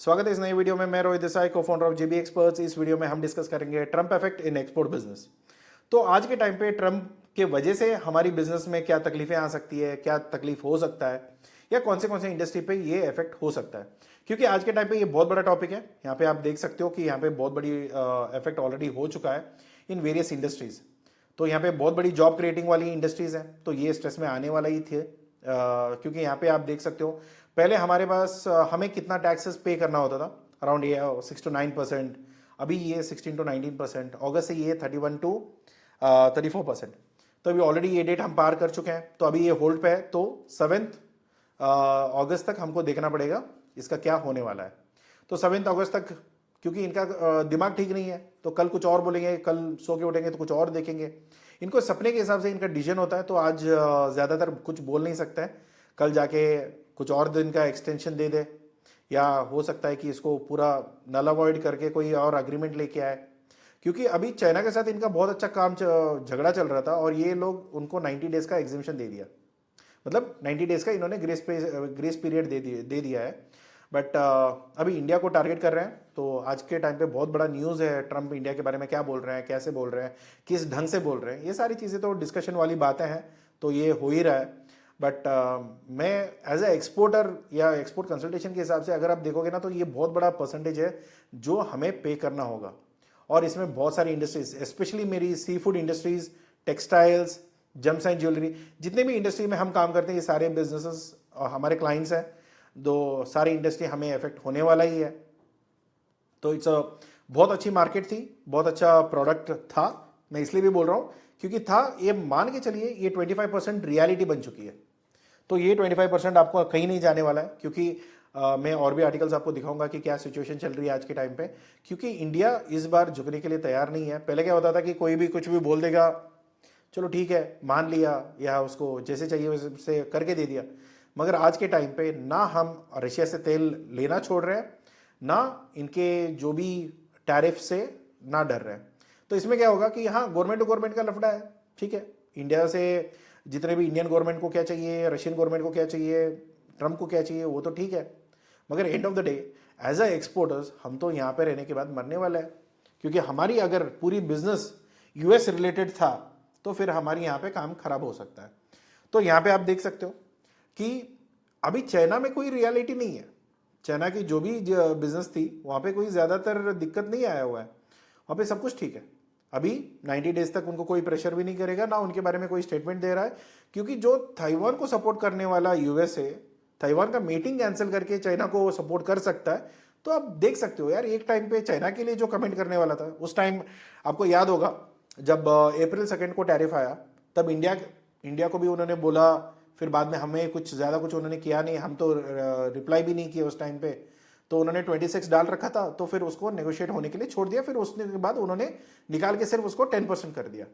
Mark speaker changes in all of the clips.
Speaker 1: स्वागत है इस नई वीडियो में। मैं रोहित देसाई, को फाउंडर ऑफ जेबी एक्सपर्ट्स। इस वीडियो में हम डिस्कस करेंगे Trump effect in export business. तो आज के टाइम पे ट्रम्प के वजह से हमारी बिजनेस में क्या तकलीफें आ सकती है, क्या तकलीफ हो सकता है, या कौन से इंडस्ट्री पे ये इफेक्ट हो सकता है। क्योंकि आज के टाइम पे ये बहुत बड़ा टॉपिक है। यहाँ पे आप देख सकते हो कि यहाँ पे बहुत बड़ी इफेक्ट ऑलरेडी हो चुका है इन वेरियस इंडस्ट्रीज। तो यहाँ पे बहुत बड़ी जॉब क्रिएटिंग वाली इंडस्ट्रीज हैं, तो ये स्ट्रेस में आने वाला ही थे। क्योंकि यहाँ पे आप देख सकते हो पहले हमारे पास हमें कितना टैक्सेस पे करना होता था, अराउंड ये 6 to 9%। अभी ये 16 to 19%, अगस्त से ये 31 to 34%। तो अभी ऑलरेडी ये डेट हम पार कर चुके हैं, तो अभी ये होल्ड पे है। तो 7 अगस्त तक हमको देखना पड़ेगा इसका क्या होने वाला है। तो 7 अगस्त तक, क्योंकि इनका दिमाग ठीक नहीं है, तो कल कुछ और बोलेंगे, कल सो के उठेंगे तो कुछ और देखेंगे। इनको सपने के हिसाब से इनका डिसीजन होता है, तो आज ज़्यादातर कुछ बोल नहीं सकते हैं। कल जाके कुछ और दिन का एक्सटेंशन दे दे, या हो सकता है कि इसको पूरा नल अवॉइड करके कोई और अग्रीमेंट लेके आए। क्योंकि अभी चाइना के साथ इनका बहुत अच्छा काम झगड़ा चल रहा था, और ये लोग उनको 90 डेज का एग्जिबिशन दे दिया। मतलब 90 डेज का इन्होंने ग्रेस पीरियड दे दिया है। बट अभी इंडिया को टारगेट कर रहे हैं। तो आज के टाइम पे बहुत बड़ा न्यूज़ है, ट्रम्प इंडिया के बारे में क्या बोल रहे हैं, कैसे बोल रहे हैं, किस ढंग से बोल रहे हैं, ये सारी चीज़ें तो डिस्कशन वाली बातें हैं। तो ये हो ही रहा है। बट मैं एज ए एक्सपोर्टर या एक्सपोर्ट कंसल्टेशन के हिसाब से अगर आप देखोगे ना, तो ये बहुत बड़ा परसेंटेज है जो हमें पे करना होगा। और इसमें बहुत सारी इंडस्ट्रीज, स्पेशली मेरी sea food industries, textiles, gems and jewellery, जितने भी इंडस्ट्री में हम काम करते हैं, ये सारे बिजनेसेस हमारे क्लाइंट्स हैं। दो सारी इंडस्ट्री हमें इफेक्ट होने वाला ही है। तो इट्स बहुत अच्छी मार्केट थी, बहुत अच्छा प्रोडक्ट था। मैं इसलिए भी बोल रहा हूँ क्योंकि था, ये मान के चलिए ये 25% रियलिटी बन चुकी है। तो ये 25% आपको कहीं नहीं जाने वाला है। क्योंकि मैं और भी आर्टिकल्स आपको दिखाऊंगा कि क्या सिचुएशन चल रही है आज के टाइम पे। क्योंकि इंडिया इस बार झुकने के लिए तैयार नहीं है। पहले क्या होता था कि कोई भी कुछ भी बोल देगा, चलो ठीक है मान लिया, या उसको जैसे चाहिए वैसे करके दे दिया। मगर आज के टाइम पे ना हम रशिया से तेल लेना छोड़ रहे हैं, ना इनके जो भी टैरिफ से ना डर रहे हैं। तो इसमें क्या होगा कि हाँ, गवर्नमेंट टू गवर्नमेंट का लफड़ा है, ठीक है। इंडिया से जितने भी इंडियन गवर्नमेंट को क्या चाहिए, रशियन गवर्नमेंट को क्या चाहिए, ट्रम्प को क्या चाहिए, वो तो ठीक है। मगर end of the day as a exporters हम तो यहाँ पे रहने के बाद मरने वाले हैं। क्योंकि हमारी अगर पूरी बिजनेस यूएस रिलेटेड था, तो फिर हमारी यहाँ पे काम खराब हो सकता है। तो यहाँ पे आप देख सकते हो कि अभी चाइना में कोई रियलिटी नहीं है। चाइना की जो भी बिजनेस थी वहाँ पे कोई ज़्यादातर दिक्कत नहीं आया हुआ है, वहाँ पे सब कुछ ठीक है। अभी 90 डेज तक उनको कोई प्रेशर भी नहीं करेगा, ना उनके बारे में कोई स्टेटमेंट दे रहा है। क्योंकि जो ताइवान को सपोर्ट करने वाला यूएसए ताइवान का मीटिंग कैंसिल करके चाइना को सपोर्ट कर सकता है। तो आप देख सकते हो यार, एक टाइम पे चाइना के लिए जो कमेंट करने वाला था, उस टाइम आपको याद होगा जब अप्रैल 2 को टैरिफ आया, तब इंडिया को भी उन्होंने बोला। फिर बाद में हमें कुछ ज़्यादा कुछ उन्होंने किया नहीं, हम तो रिप्लाई भी नहीं किया उस टाइम पे। तो उन्होंने 26 डाल रखा था, तो फिर उसको नेगोशिएट होने के लिए छोड़ दिया। फिर उसके बाद उन्होंने निकाल के सिर्फ उसको 10% कर दिया।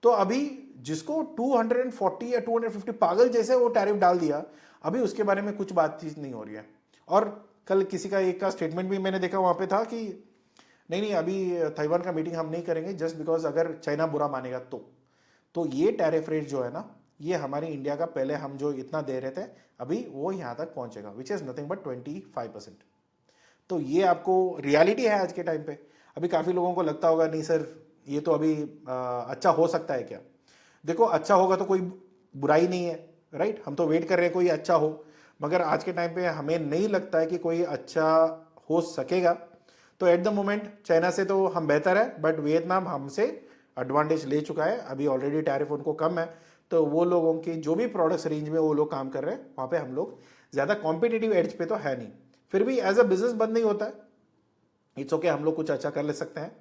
Speaker 1: तो अभी जिसको 240 या 250 पागल जैसे वो टैरिफ डाल दिया, अभी उसके बारे में कुछ बातचीत नहीं हो रही है। और कल किसी का एक का स्टेटमेंट भी मैंने देखा वहाँ पे था कि नहीं अभी ताइवान का मीटिंग हम नहीं करेंगे, जस्ट बिकॉज अगर चाइना बुरा मानेगा तो ये टैरिफ रेट जो है ना, ये हमारी इंडिया का पहले हम जो इतना दे रहे थे, अभी वो यहाँ तक पहुँचेगा, विच इज़ नथिंग बट 25%। तो ये आपको रियलिटी है आज के टाइम पे। अभी काफ़ी लोगों को लगता होगा नहीं सर, ये तो अभी अच्छा हो सकता है क्या। देखो, अच्छा होगा तो कोई बुराई नहीं है, राइट। हम तो वेट कर रहे हैं कोई अच्छा हो। मगर आज के टाइम पे हमें नहीं लगता है कि कोई अच्छा हो सकेगा। तो एट द मोमेंट चाइना से तो हम बेहतर है, बट वियतनाम हमसे एडवांटेज ले चुका है। अभी ऑलरेडी टैरिफ उनको कम है, तो वो लोगों की जो भी प्रोडक्ट्स रेंज में वो लोग काम कर रहे हैं, वहाँ पे हम लोग ज़्यादा कॉम्पिटिटिव एज पे तो है नहीं। फिर भी एज अ बिजनेस बंद नहीं होता है, इट्स ओके, हम लोग कुछ अच्छा कर ले सकते हैं।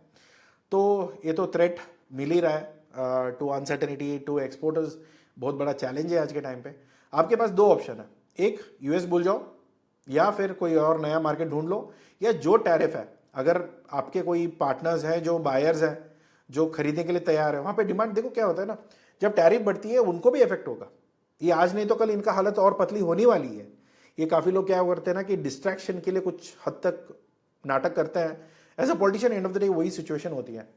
Speaker 1: तो ये तो थ्रेट मिल ही रहा है टू अनसर्टेनिटी टू एक्सपोर्टर्स। बहुत बड़ा चैलेंज है आज के टाइम पे। आपके पास दो ऑप्शन है, एक यूएस भूल जाओ, या फिर कोई और नया मार्केट ढूंढ लो, या जो टैरिफ है, अगर आपके कोई पार्टनर्स हैं जो बायर्स हैं जो खरीदने के लिए तैयार है, वहाँ पे डिमांड देखो क्या होता है ना, जब टैरिफ बढ़ती है उनको भी इफेक्ट होगा। ये आज नहीं तो कल इनका हालत और पतली होने वाली है। ये काफ़ी लोग क्या करते हैं ना कि डिस्ट्रैक्शन के लिए कुछ हद तक नाटक करते हैं। As a politician end of the day वही सिचुएशन होती है।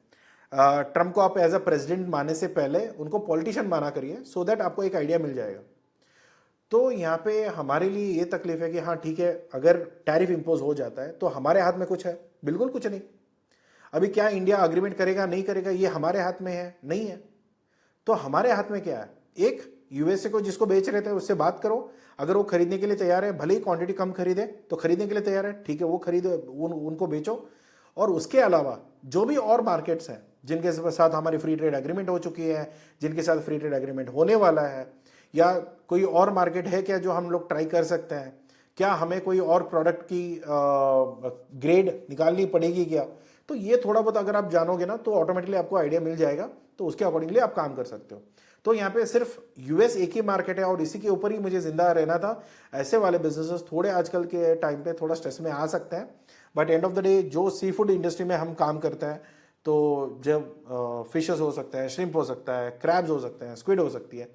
Speaker 1: ट्रम्प को आप एज अ प्रेसिडेंट मानने से पहले उनको पॉलिटिशियन माना करिए, सो दैट आपको एक आइडिया मिल जाएगा। तो यहाँ पे हमारे लिए ये तकलीफ है कि हाँ ठीक है, अगर टैरिफ इम्पोज हो जाता है तो हमारे हाथ में कुछ है? बिल्कुल कुछ नहीं। अभी क्या इंडिया अग्रीमेंट करेगा नहीं करेगा ये हमारे हाथ में है? नहीं है। तो हमारे हाथ में क्या है? एक, यूएसए को जिसको बेच रहे थे उससे बात करो, अगर वो खरीदने के लिए तैयार है, भले ही क्वांटिटी कम खरीदे तो खरीदने के लिए तैयार है, ठीक है, वो खरीदो, उनको बेचो। और उसके अलावा जो भी और मार्केट्स हैं जिनके साथ हमारी फ्री ट्रेड एग्रीमेंट हो चुकी है, जिनके साथ फ्री ट्रेड एग्रीमेंट होने वाला है, या कोई और मार्केट है क्या जो हम लोग ट्राई कर सकते हैं? क्या हमें कोई और प्रोडक्ट की ग्रेड निकालनी पड़ेगी क्या? तो ये थोड़ा बहुत अगर आप जानोगे ना तो ऑटोमेटिकली आपको आइडिया मिल जाएगा, तो उसके अकॉर्डिंगली आप काम कर सकते हो। तो यहाँ पे सिर्फ यूएस एक ही मार्केट है और इसी के ऊपर ही मुझे जिंदा रहना था। ऐसे वाले बिजनेसेस थोड़े आजकल के टाइम पे थोड़ा स्ट्रेस में आ सकते हैं, but end of the day जो सी फूड इंडस्ट्री में हम काम करते हैं, तो जब फिशेस हो सकता है, श्रिम्प हो सकता है, क्रैब्स हो सकते हैं, स्क्विड हो सकती है,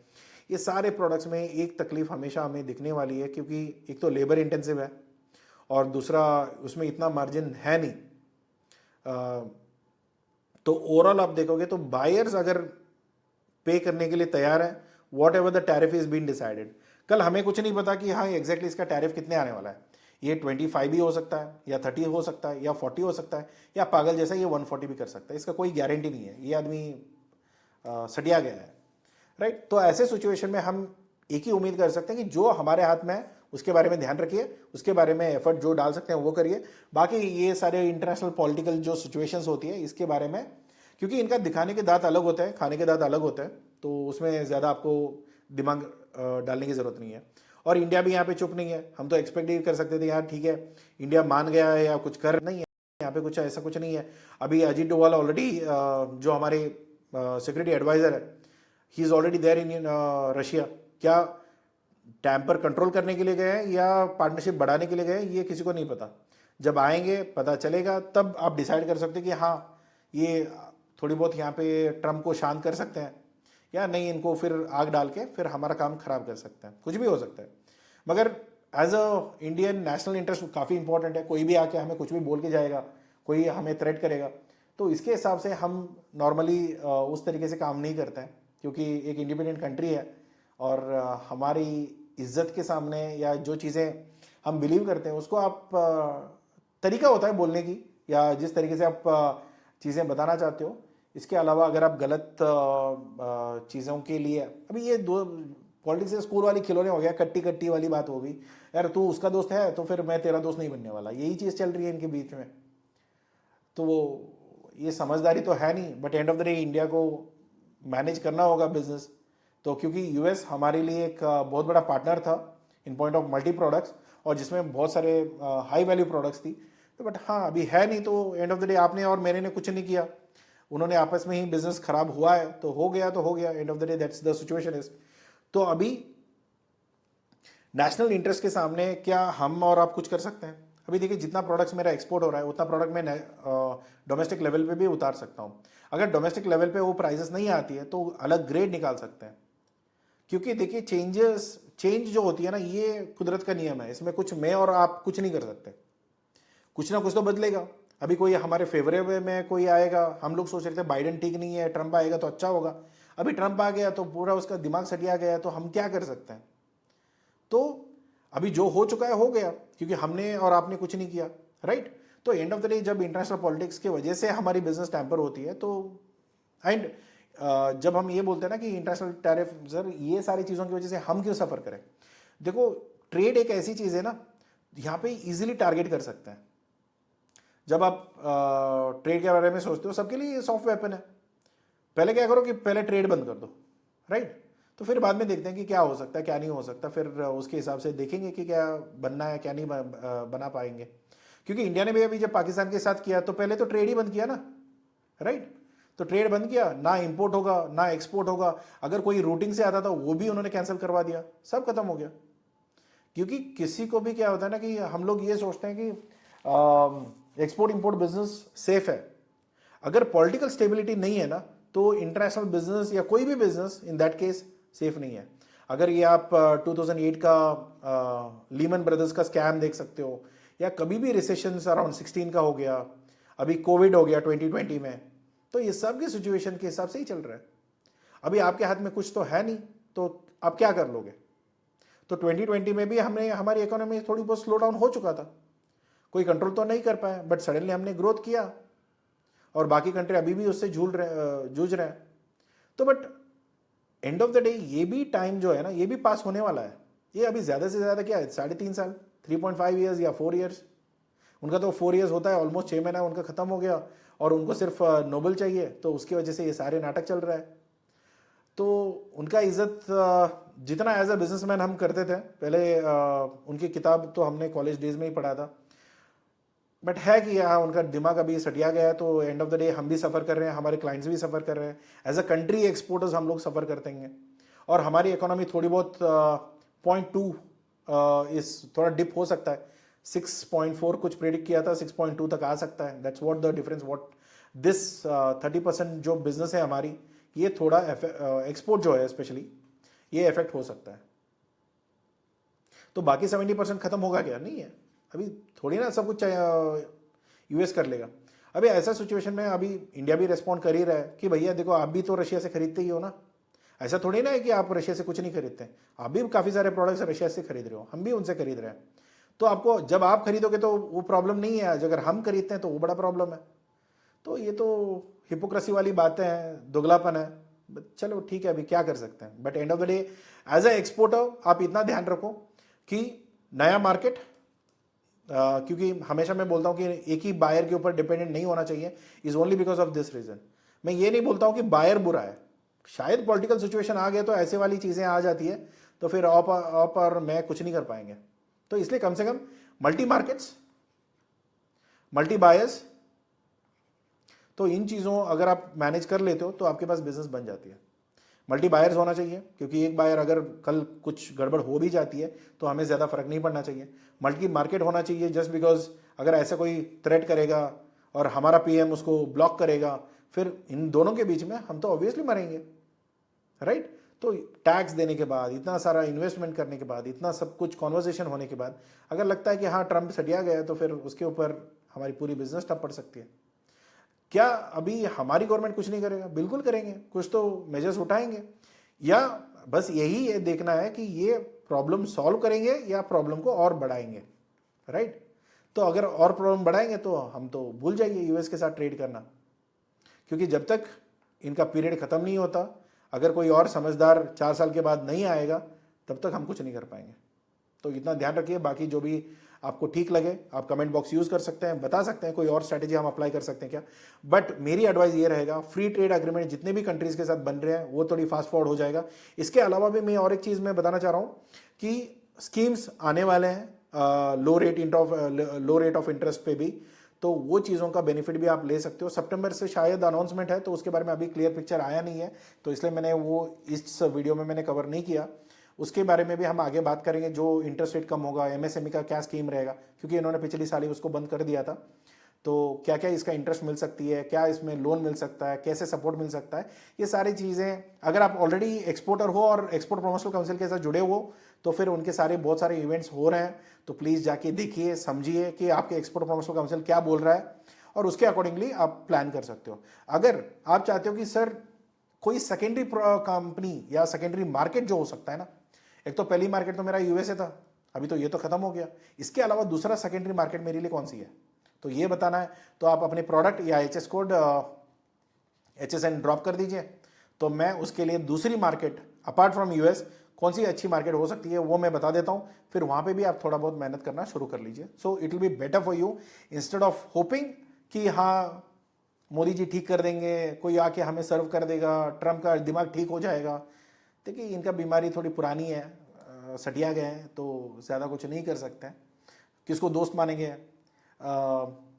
Speaker 1: ये सारे प्रोडक्ट्स में एक तकलीफ हमेशा हमें दिखने वाली है, क्योंकि एक तो लेबर इंटेंसिव है और दूसरा उसमें इतना मार्जिन है नहीं। तो ओवरऑल आप देखोगे तो बायर्स अगर पे करने के लिए तैयार है, whatever the tariff is been decided. कल हमें कुछ नहीं पता कि हाँ एग्जैक्टली इसका टैरिफ कितने आने वाला है। ये 25 भी हो सकता है, या 30 हो सकता है, या 40 हो सकता है, या पागल जैसा ये 140 भी कर सकता है। इसका कोई गारंटी नहीं है, ये आदमी सटिया गया है, राइट। तो ऐसे सिचुएशन में हम एक ही उम्मीद कर सकते हैं कि जो हमारे हाथ में है उसके बारे में ध्यान रखिए, उसके बारे में एफर्ट जो डाल सकते हैं वो करिए। बाकी ये सारे इंटरनेशनल पॉलिटिकल जो सिचुएशंस होती है इसके बारे में, क्योंकि इनका दिखाने के दांत अलग होते हैं, खाने के दांत अलग होते हैं, तो उसमें ज़्यादा आपको दिमाग डालने की ज़रूरत नहीं है। और इंडिया भी यहाँ पे चुप नहीं है। हम तो एक्सपेक्ट ही कर सकते थे यार ठीक है इंडिया मान गया है या कुछ कर नहीं है, यहाँ पे कुछ ऐसा कुछ नहीं है। अभी अजीत डोवाल ऑलरेडी जो हमारे सिक्योरिटी एडवाइज़र है, he is already there in Russia. क्या टैंपर कंट्रोल करने के लिए गए हैं या पार्टनरशिप बढ़ाने के लिए गए हैं, ये किसी को नहीं पता। जब आएंगे पता चलेगा, तब आप डिसाइड कर सकते हैं कि हाँ ये थोड़ी बहुत यहाँ पे ट्रम्प को शांत कर सकते हैं या नहीं, इनको फिर आग डाल के फिर हमारा काम खराब कर सकते हैं, कुछ भी हो सकता है। मगर as a Indian national interest काफ़ी इंपॉर्टेंट है। कोई भी आके हमें कुछ भी बोल के जाएगा, कोई हमें थ्रेट करेगा, तो इसके हिसाब से हम नॉर्मली उस तरीके से काम नहीं करते हैं, क्योंकि एक इंडिपेंडेंट कंट्री है और हमारी इज्जत के सामने या जो चीज़ें हम बिलीव करते हैं उसको आप तरीका होता है बोलने की, या जिस तरीके से आप चीज़ें बताना चाहते हो। इसके अलावा अगर आप गलत चीज़ों के लिए, अभी ये दो पॉलिटिक्स से स्कूल वाली खिलौने हो गया, कट्टी कट्टी वाली बात हो गई, यार तू उसका दोस्त है तो फिर मैं तेरा दोस्त नहीं बनने वाला, यही चीज़ चल रही है इनके बीच में। तो वो ये समझदारी तो है नहीं, but end of the day India को मैनेज करना होगा बिजनेस। तो क्योंकि यूएस हमारे लिए एक बहुत बड़ा पार्टनर था इन पॉइंट ऑफ मल्टी प्रोडक्ट्स, और जिसमें बहुत सारे हाई वैल्यू प्रोडक्ट्स थी, तो बट हाँ अभी है नहीं, तो एंड ऑफ द डे आपने और मेरे ने कुछ नहीं किया, उन्होंने आपस में ही बिजनेस खराब हुआ है तो हो गया, तो हो गया, and of the day that's the situation is. तो अभी नेशनल इंटरेस्ट के सामने क्या हम और आप कुछ कर सकते हैं? अभी देखिए जितना प्रोडक्ट्स मेरा एक्सपोर्ट हो रहा है उतना प्रोडक्ट मैं डोमेस्टिक लेवल पे भी उतार सकता हूँ। अगर डोमेस्टिक लेवल पे वो प्राइसेस नहीं आती है तो अलग ग्रेड निकाल सकते हैं, क्योंकि देखिए चेंज जो होती है ना ये कुदरत का नियम है, इसमें कुछ मैं और आप कुछ नहीं कर सकते, कुछ ना कुछ तो बदलेगा। अभी कोई हमारे फेवरेबल में कोई आएगा, हम लोग सोच रहे थे बाइडेन ठीक नहीं है, ट्रंप आएगा तो अच्छा होगा, अभी ट्रंप आ गया तो पूरा उसका दिमाग सटिया गया, तो हम क्या कर सकते हैं? तो अभी जो हो चुका है हो गया, क्योंकि हमने और आपने कुछ नहीं किया, राइट। तो एंड ऑफ द डे जब इंटरनेशनल पॉलिटिक्स की वजह से हमारी बिजनेस टैंपर होती है, तो एंड जब हम ये बोलते हैं ना कि इंटरनेशनल टैरिफ, सर ये सारी चीज़ों की वजह से हम क्यों सफ़र करें? देखो ट्रेड एक ऐसी चीज़ है ना, यहाँ पे इजीली टारगेट कर सकते हैं। जब आप ट्रेड के बारे में सोचते हो, सबके लिए सॉफ्ट वेपन है। पहले क्या करो कि पहले ट्रेड बंद कर दो, राइट। तो फिर बाद में देखते हैं कि क्या हो सकता है क्या नहीं हो सकता, फिर उसके हिसाब से देखेंगे कि क्या बनना है क्या नहीं बना पाएंगे। क्योंकि इंडिया ने भी अभी जब पाकिस्तान के साथ किया तो पहले तो ट्रेड ही बंद किया ना, राइट। तो ट्रेड बंद किया, ना इंपोर्ट होगा ना एक्सपोर्ट होगा, अगर कोई रूटिंग से आता था वो भी उन्होंने कैंसिल करवा दिया, सब खत्म हो गया। क्योंकि किसी को भी क्या होता है ना कि हम लोग ये सोचते हैं कि एक्सपोर्ट इंपोर्ट बिजनेस सेफ है। अगर पॉलिटिकल स्टेबिलिटी नहीं है ना तो इंटरनेशनल बिजनेस या कोई भी business in that case safe नहीं है। अगर ये आप 2008 का लीमन ब्रदर्स का स्कैम देख सकते हो, या कभी भी रिसेशन अराउंड 16 का हो गया, अभी कोविड हो गया 2020 में, तो ये सब की सिचुएशन के हिसाब से ही चल रहा है। अभी आपके हाथ में कुछ तो है नहीं, तो आप क्या कर लोगे? तो 2020 में भी हमने हमारी इकोनॉमी थोड़ी बहुत स्लो डाउन हो चुका था, कोई कंट्रोल तो नहीं कर पाया, बट सडनली हमने ग्रोथ किया और बाकी कंट्री अभी भी उससे जूझ रहे हैं। तो but end of the day ये भी टाइम जो है ना, ये भी पास होने वाला है। ये अभी ज़्यादा से ज़्यादा क्या है, 3.5 साल, 3.5 ईयर्स या 4 ईयर्स। उनका तो 4 ईयर्स होता है, ऑलमोस्ट 6 महीना उनका खत्म हो गया और उनको सिर्फ नोबेल चाहिए, तो उसकी वजह से ये सारे नाटक चल रहा है। तो उनका इज्जत जितना एज अ बिजनेसमैन हम करते थे पहले, उनकी किताब तो हमने कॉलेज डेज में ही पढ़ा था, बट है कि हाँ उनका दिमाग अभी सटिया गया है। तो एंड ऑफ द डे हम भी सफ़र कर रहे हैं, हमारे क्लाइंट्स भी सफ़र कर रहे हैं, एज अ कंट्री एक्सपोर्टर्स हम लोग सफ़र करते हैं और हमारी इकोनॉमी थोड़ी बहुत 0.2 इस थोड़ा डिप हो सकता है। 6.4 कुछ प्रेडिक्ट किया था, 6.2 तक आ सकता है। That's what the difference, what this 30% जो बिजनेस है हमारी, ये थोड़ा एक्सपोर्ट जो है स्पेशली ये इफेक्ट हो सकता है। तो बाकी 70% खत्म होगा क्या? नहीं है, अभी थोड़ी ना सब कुछ यूएस कर लेगा। अभी ऐसा सिचुएशन में अभी इंडिया भी रेस्पॉन्ड कर ही रहा है कि भैया देखो आप भी तो रशिया से खरीदते ही हो ना, ऐसा थोड़ी ना है कि आप रशिया से कुछ नहीं खरीदते, आप भी काफ़ी सारे प्रोडक्ट्स रशिया से खरीद रहे हो, हम भी उनसे खरीद रहे हैं। तो आपको जब आप खरीदोगे तो वो प्रॉब्लम नहीं है, अगर हम खरीदते हैं तो वो बड़ा प्रॉब्लम है। तो ये तो हिपोक्रेसी वाली बातें हैं, दुगलापन है। चलो ठीक है, अभी क्या कर सकते हैं। But end of the day as a exporter आप इतना ध्यान रखो कि नया मार्केट, क्योंकि हमेशा मैं बोलता हूं कि एक ही बायर के ऊपर डिपेंडेंट नहीं होना चाहिए, is only because of this reason. मैं ये नहीं बोलता हूं कि बायर बुरा है, शायद पॉलिटिकल सिचुएशन आ गया तो ऐसे वाली चीजें आ जाती है, तो फिर आप और मैं कुछ नहीं कर पाएंगे। तो इसलिए कम से कम मल्टी मार्केट्स, मल्टी बायर्स, तो इन चीज़ों अगर आप मैनेज कर लेते हो तो आपके पास बिजनेस बन जाती है। मल्टी बायर्स होना चाहिए, क्योंकि एक बायर अगर कल कुछ गड़बड़ हो भी जाती है तो हमें ज़्यादा फर्क नहीं पड़ना चाहिए। मल्टी मार्केट होना चाहिए, जस्ट बिकॉज अगर ऐसा कोई थ्रेट करेगा और हमारा पीएम उसको ब्लॉक करेगा, फिर इन दोनों के बीच में हम तो ऑब्वियसली मरेंगे, राइट। तो टैक्स देने के बाद, इतना सारा इन्वेस्टमेंट करने के बाद, इतना सब कुछ कॉन्वर्सेशन होने के बाद अगर लगता है कि हाँ ट्रंप सटिया गया है, तो फिर उसके ऊपर हमारी पूरी बिजनेस ठप पड़ सकती है। क्या अभी हमारी गवर्नमेंट कुछ नहीं करेगा? बिल्कुल करेंगे, कुछ तो मेजर्स उठाएंगे। या बस यही ये देखना है कि ये प्रॉब्लम सॉल्व करेंगे या प्रॉब्लम को और बढ़ाएंगे, राइट। तो अगर और प्रॉब्लम बढ़ाएंगे तो हम तो भूल जाइए यूएस के साथ ट्रेड करना, क्योंकि जब तक इनका पीरियड खत्म नहीं होता, अगर कोई और समझदार 4 साल के बाद नहीं आएगा, तब तक हम कुछ नहीं कर पाएंगे। तो इतना ध्यान रखिए। बाकी जो भी आपको ठीक लगे आप कमेंट बॉक्स यूज कर सकते हैं, बता सकते हैं कोई और स्ट्रैटेजी हम अप्लाई कर सकते हैं क्या। बट मेरी एडवाइस ये रहेगा, फ्री ट्रेड एग्रीमेंट जितने भी कंट्रीज के साथ बन रहे हैं वो थोड़ी फास्ट फॉरवर्ड हो जाएगा। इसके अलावा भी मैं और एक चीज मैं बताना चाह रहा हूँ कि स्कीम्स आने वाले हैं लो रेट ऑफ इंटरेस्ट पे भी, तो वो चीज़ों का बेनिफिट भी आप ले सकते हो। सितंबर से शायद अनाउंसमेंट है, तो उसके बारे में अभी क्लियर पिक्चर आया नहीं है, तो इसलिए मैंने वो इस वीडियो में मैंने कवर नहीं किया। उसके बारे में भी हम आगे बात करेंगे, जो इंटरेस्ट रेट कम होगा, एमएसएमई का क्या स्कीम रहेगा, क्योंकि इन्होंने पिछली साल ही उसको बंद कर दिया था। तो क्या क्या इसका इंटरेस्ट मिल सकती है, क्या इसमें लोन मिल सकता है, कैसे सपोर्ट मिल सकता है, ये सारी चीज़ें अगर आप ऑलरेडी एक्सपोर्टर हो और एक्सपोर्ट प्रमोशनल काउंसिल के साथ जुड़े हो तो फिर उनके सारे बहुत सारे इवेंट्स हो रहे हैं, तो प्लीज़ जाके देखिए, समझिए कि आपके एक्सपोर्ट प्रमोशनल काउंसिल क्या बोल रहा है और उसके अकॉर्डिंगली आप प्लान कर सकते हो। अगर आप चाहते हो कि सर कोई सेकेंडरी कंपनी या सेकेंडरी मार्केट जो हो सकता है ना, एक तो पहली मार्केट तो मेरा यूएसए था, अभी तो ये तो खत्म हो गया, इसके अलावा दूसरा सेकेंडरी मार्केट मेरे लिए कौन सी है, तो ये बताना है। तो आप अपने प्रोडक्ट या एचएस कोड HSN ड्रॉप कर दीजिए, तो मैं उसके लिए दूसरी मार्केट अपार्ट फ्रॉम यूएस कौन सी अच्छी मार्केट हो सकती है वो मैं बता देता हूं, फिर वहां पे भी आप थोड़ा बहुत मेहनत करना शुरू कर लीजिए। So it will be better for you instead of hopping कि हाँ मोदी जी ठीक कर देंगे, कोई आके हमें सर्व कर देगा, ट्रम्प का दिमाग ठीक हो जाएगा। देखिए इनका बीमारी थोड़ी पुरानी है, सटिया गए हैं, तो ज़्यादा कुछ नहीं कर सकते हैं। किसको दोस्त मानेंगे?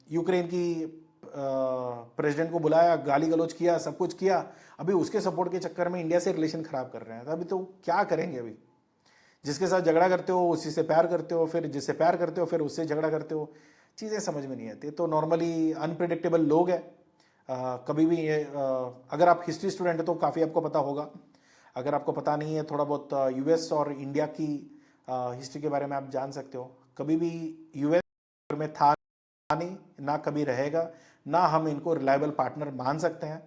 Speaker 1: यूक्रेन की प्रेसिडेंट को बुलाया, गाली गलौज किया, सब कुछ किया, अभी उसके सपोर्ट के चक्कर में इंडिया से रिलेशन खराब कर रहे हैं। तो अभी तो क्या करेंगे? अभी जिसके साथ झगड़ा करते हो उसी से प्यार करते हो, फिर जिससे प्यार करते हो फिर उससे झगड़ा करते हो, चीज़ें समझ में नहीं आती। तो नॉर्मली अनप्रिडिक्टेबल लोग हैं। कभी भी अगर आप हिस्ट्री स्टूडेंट है तो काफ़ी आपको पता होगा, अगर आपको पता नहीं है थोड़ा बहुत यूएस और इंडिया की हिस्ट्री के बारे में आप जान सकते हो। कभी भी यूएस में था नहीं, ना कभी रहेगा, ना हम इनको रिलायबल पार्टनर मान सकते हैं।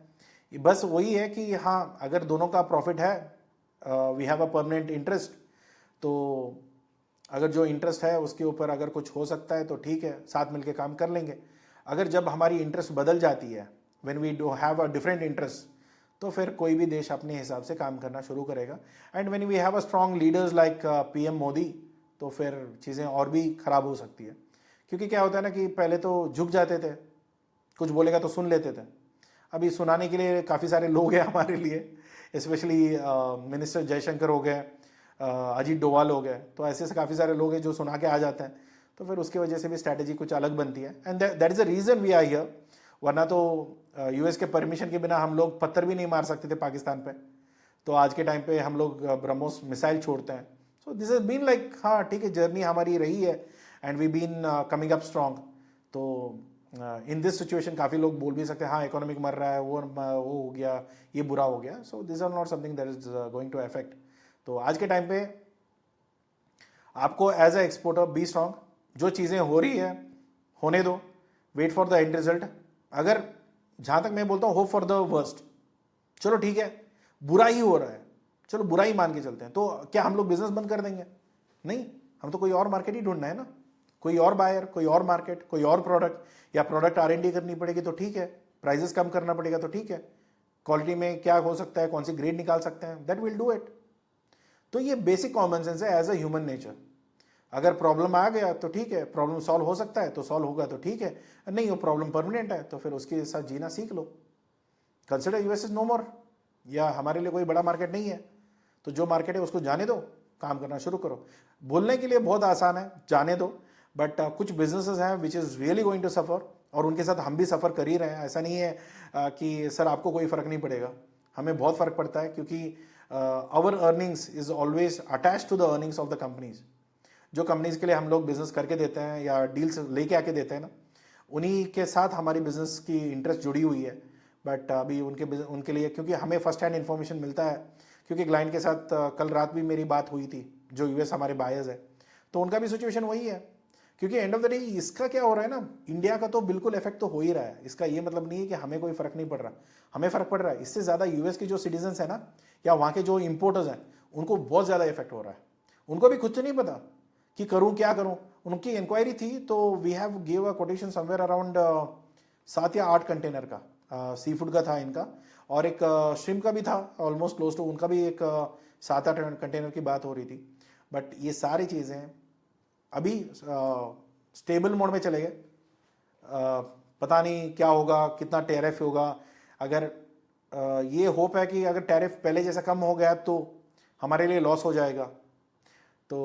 Speaker 1: बस वही है कि हाँ अगर दोनों का प्रॉफिट है, we have a permanent interest, तो अगर जो इंटरेस्ट है उसके ऊपर अगर कुछ हो सकता है तो ठीक है, साथ मिलके काम कर लेंगे। अगर जब हमारी इंटरेस्ट बदल जाती है, when we do have a different interest, तो फिर कोई भी देश अपने हिसाब से काम करना शुरू करेगा। And when we have a strong leaders like PM Modi, तो फिर चीज़ें और भी खराब हो सकती है। क्योंकि क्या होता है ना कि पहले तो झुक जाते थे, कुछ बोलेगा तो सुन लेते थे। अभी सुनाने के लिए काफ़ी सारे लोग हैं हमारे लिए, स्पेशली मिनिस्टर जयशंकर हो गए, अजीत डोवाल हो गए, तो ऐसे काफ़ी सारे लोग हैं जो सुना के आ जाते हैं। तो फिर उसकी वजह से भी स्ट्रैटेजी कुछ अलग बनती है, and that is the reason we are here. वरना तो यूएस के परमिशन के बिना हम लोग पत्थर भी नहीं मार सकते थे पाकिस्तान पे। तो आज के टाइम पे हम लोग ब्रह्मोस मिसाइल छोड़ते हैं। So this is been like, हाँ ठीक है, जर्नी हमारी रही है, and we been coming up strong. तो इन दिस सिचुएशन काफ़ी लोग बोल भी सकते हैं हाँ इकोनॉमिक मर रहा है, वो हो गया, ये बुरा हो गया। So this are not something that is going to affect. तो आज के टाइम पे आपको as a exporter be strong, जो चीज़ें हो रही है होने दो, wait for the end result. अगर जहां तक मैं बोलता हूँ होप फॉर द वर्स्ट, चलो ठीक है बुरा ही हो रहा है, चलो बुरा ही मान के चलते हैं, तो क्या हम लोग बिजनेस बंद कर देंगे? नहीं, हम तो कोई और मार्केट ही ढूंढना है ना, कोई और बायर, कोई और मार्केट, कोई और प्रोडक्ट, या प्रोडक्ट R&D करनी पड़ेगी तो ठीक है, प्राइजेस कम करना पड़ेगा तो ठीक है, क्वालिटी में क्या हो सकता है, कौन सी ग्रेड निकाल सकते हैं, दैट विल डू इट। तो ये बेसिक कॉमन सेंस है एज अ ह्यूमन नेचर। अगर प्रॉब्लम आ गया तो ठीक है, प्रॉब्लम सॉल्व हो सकता है तो सॉल्व होगा तो ठीक है, नहीं वो प्रॉब्लम परमानेंट है तो फिर उसके साथ जीना सीख लो। कंसिडर यूएस इज नो मोर, या हमारे लिए कोई बड़ा मार्केट नहीं है, तो जो मार्केट है उसको जाने दो, काम करना शुरू करो। बोलने के लिए बहुत आसान है, जाने दो, बट कुछ बिजनेसेस हैं which is really going to suffer, और उनके साथ हम भी सफ़र कर ही रहे हैं। ऐसा नहीं है कि सर आपको कोई फ़र्क नहीं पड़ेगा, हमें बहुत फ़र्क पड़ता है, क्योंकि our earnings is always attach to the earnings of the companies. जो कंपनीज के लिए हम लोग बिजनेस करके देते हैं या डील्स लेके आके देते हैं ना, उन्हीं के साथ हमारी बिजनेस की इंटरेस्ट जुड़ी हुई है। बट अभी उनके लिए, क्योंकि हमें फर्स्ट हैंड इन्फॉर्मेशन मिलता है, क्योंकि क्लाइंट के साथ कल रात भी मेरी बात हुई थी, जो यूएस हमारे बायर्स है, तो उनका भी सिचुएशन वही है। क्योंकि एंड ऑफ द डे इसका क्या हो रहा है ना, इंडिया का तो बिल्कुल इफेक्ट तो हो ही रहा है। इसका ये मतलब नहीं है कि हमें कोई फर्क नहीं पड़ रहा, हमें फर्क पड़ रहा है। इससे ज़्यादा यूएस के जो सिटीजन है ना, या वहाँ के जो इम्पोर्टर्स हैं, उनको बहुत ज़्यादा इफेक्ट हो रहा है। उनको भी खुद से नहीं पता कि करूँ क्या करूँ। उनकी इंक्वायरी थी, तो we have give a quotation somewhere around 7 या 8 कंटेनर का, सी फूड का था इनका, और एक श्रिम्प का भी था ऑलमोस्ट क्लोज टू, उनका भी एक 7-8 कंटेनर की बात हो रही थी। बट ये सारी चीज़ें अभी स्टेबल मोड में चले गए। पता नहीं क्या होगा, कितना टैरिफ होगा। अगर ये होप है कि अगर टैरिफ पहले जैसा कम हो गया तो हमारे लिए लॉस हो जाएगा, तो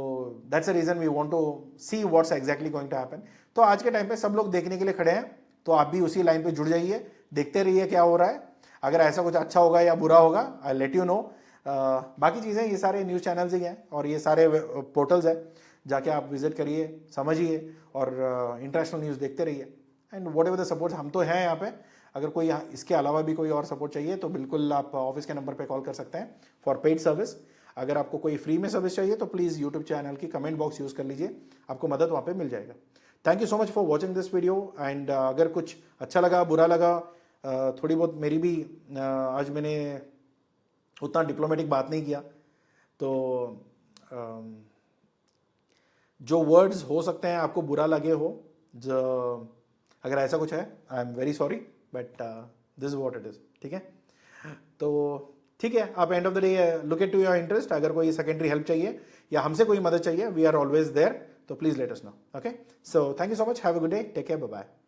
Speaker 1: that's a reason we want to see what's exactly going to happen. तो आज के टाइम पे सब लोग देखने के लिए खड़े हैं, तो आप भी उसी लाइन पे जुड़ जाइए, देखते रहिए क्या हो रहा है। अगर ऐसा कुछ अच्छा होगा या बुरा होगा, आई लेट यू नो। बाकी चीज़ें ये सारे न्यूज़ चैनल्स ही हैं और ये सारे पोर्टल्स हैं, जाके आप विजिट करिए, समझिए और इंटरनेशनल न्यूज़ देखते रहिए। And what ever the support, हम तो हैं यहाँ पे। अगर कोई इसके अलावा भी कोई और सपोर्ट चाहिए तो बिल्कुल आप ऑफिस के नंबर पे कॉल कर सकते हैं फॉर पेड सर्विस। अगर आपको कोई फ्री में सर्विस चाहिए तो प्लीज़ यूट्यूब चैनल की कमेंट बॉक्स यूज़ कर लीजिए, आपको मदद वहाँ पे मिल जाएगा। Thank you so much for watching this video. And अगर कुछ अच्छा लगा, बुरा लगा, थोड़ी बहुत मेरी भी आज मैंने उतना डिप्लोमेटिक बात नहीं किया, तो जो वर्ड्स हो सकते हैं आपको बुरा लगे हो, जो अगर ऐसा कुछ है, I am very sorry, but this is what it is. ठीक है, तो ठीक है, आप end of the day look at to your interest. अगर कोई सेकेंडरी हेल्प चाहिए या हमसे कोई मदद चाहिए, वी आर ऑलवेज देयर, तो please let us know. Okay, so thank you so much, have a good day, take care, bye bye.